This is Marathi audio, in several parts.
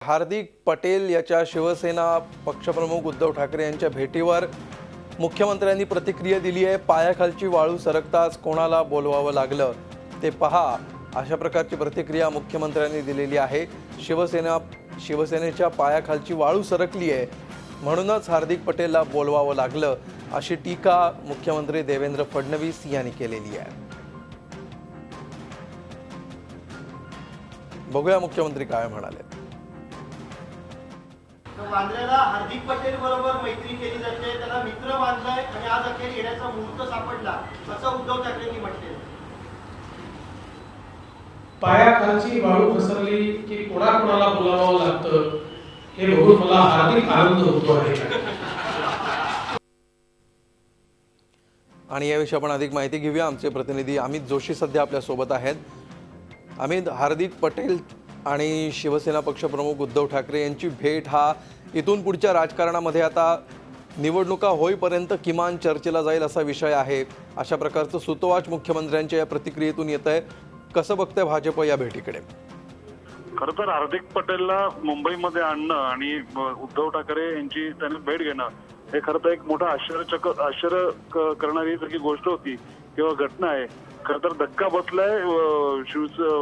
हार्दिक पटेल याच्या शिवसेना पक्षप्रमुख उद्धव ठाकरे यांच्या भेटीवर मुख्यमंत्र्यांनी प्रतिक्रिया दिली आहे। पायाखालची वाळू सरकताच कोणाला बोलवावं लागलं ते पहा, अशा प्रकारची प्रतिक्रिया मुख्यमंत्र्यांनी दिलेली आहे। शिवसेनेच्या पायाखालची वाळू सरकली आहे म्हणूनच हार्दिक पटेलला बोलवावं लागलं, अशी टीका मुख्यमंत्री देवेंद्र फडणवीस यांनी केलेली आहे। बघूया मुख्यमंत्री काय म्हणाले। वांद्र्याला हार्दिक पटेल बरोबर मैत्री केली जाते, त्याला मित्र मानलाय आणि आज अखेर येण्याचा मुहूर्त सापडला, असं उद्धव ठाकरेंनी म्हटले। पायाखालची वाळू घसरली की कोणाला बोलावं लागतं हे बघून मला हार्दिक आनंद होतो आहे। आणि याविषयी आपण अधिक माहिती घेऊया। आमचे प्रतिनिधी अमित जोशी सध्या आपल्या सोबत आहेत। अमित, हार्दिक पटेल आणि शिवसेना पक्षप्रमुख उद्धव ठाकरे यांची भेट हा इथून पुढच्या राजकारणामध्ये आता निवडणुका होईपर्यंत किमान चर्चेला जाईल असा विषय आहे। अशा प्रकारचं सुतोवाच मुख्यमंत्र्यांच्या या प्रतिक्रियेतून येत आहे। कसं बघतंय भाजप या भेटीकडे? खरं तर हार्दिक पटेलला मुंबईमध्ये आणणं आणि उद्धव ठाकरे यांची त्यांनी भेट घेणं हे खरं तर एक मोठा आश्चर्य करणारी सगळी गोष्ट होती किंवा घटना आहे। खरं तर धक्का बसलाय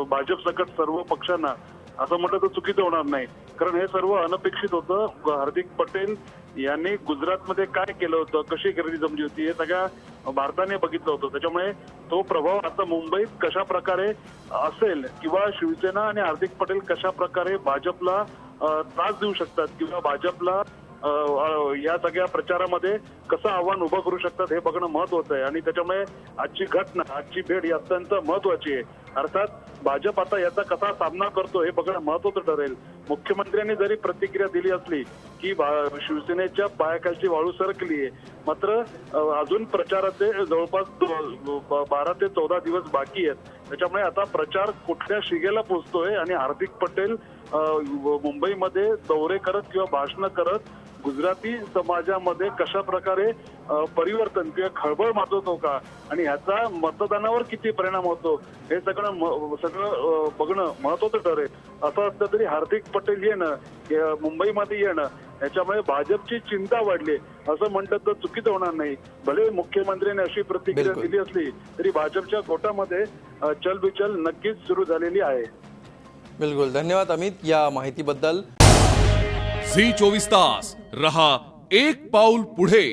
भाजप सकट सर्व पक्षांना, असं म्हटलं तर चुकीचं होणार नाही, कारण हे सर्व अनपेक्षित होतं। हार्दिक पटेल यांनी गुजरातमध्ये काय केलं होतं, कशी गर्दी जमली होती, हे सगळ्या भारताने बघितलं होतं। त्याच्यामुळे तो प्रभाव आता मुंबईत कशा प्रकारे असेल किंवा शिवसेना आणि हार्दिक पटेल कशा प्रकारे भाजपला त्रास देऊ शकतात किंवा भाजपला या सगळ्या प्रचारामध्ये कसं आव्हान उभं करू शकतात हे बघणं महत्वाचं आहे। आणि त्याच्यामुळे आजची घटना, आजची भेट ही अत्यंत महत्वाची आहे। अर्थात भाजप आता याचा कसा सामना करतो हे बघणं महत्वाचं ठरेल। मुख्यमंत्र्यांनी जरी प्रतिक्रिया दिली असली की शिवसेनेच्या पायाखालची वाळू सरकली आहे, मात्र अजून प्रचाराचे जवळपास 12 ते 14 दिवस बाकी आहेत। त्याच्यामुळे आता प्रचार कुठल्या शिगेला पोहोचतोय आणि हार्दिक पटेल मुंबईमध्ये दौरे करत किंवा भाषण करत गुजराती समाजामध्ये कशा प्रकारे परिवर्तन किंवा खळबळ माजवतो का आणि ह्याचा मतदानावर किती परिणाम होतो हे सगळं बघणं महत्वाचं ठरेल। असं असलं तरी हार्दिक पटेल येणं, मुंबईमध्ये येणं, याच्यामुळे भाजपची चिंता वाढली असं म्हणतात तर चुकीचं होणार नाही। भले मुख्यमंत्र्यांनी अशी प्रतिक्रिया दिली असली तरी भाजपच्या गोटामध्ये चलबिचल नक्कीच सुरू झालेली आहे। बिलकुल, धन्यवाद अमित या माहितीबद्दल। झी 24 तास रहा एक पाऊल पुढे।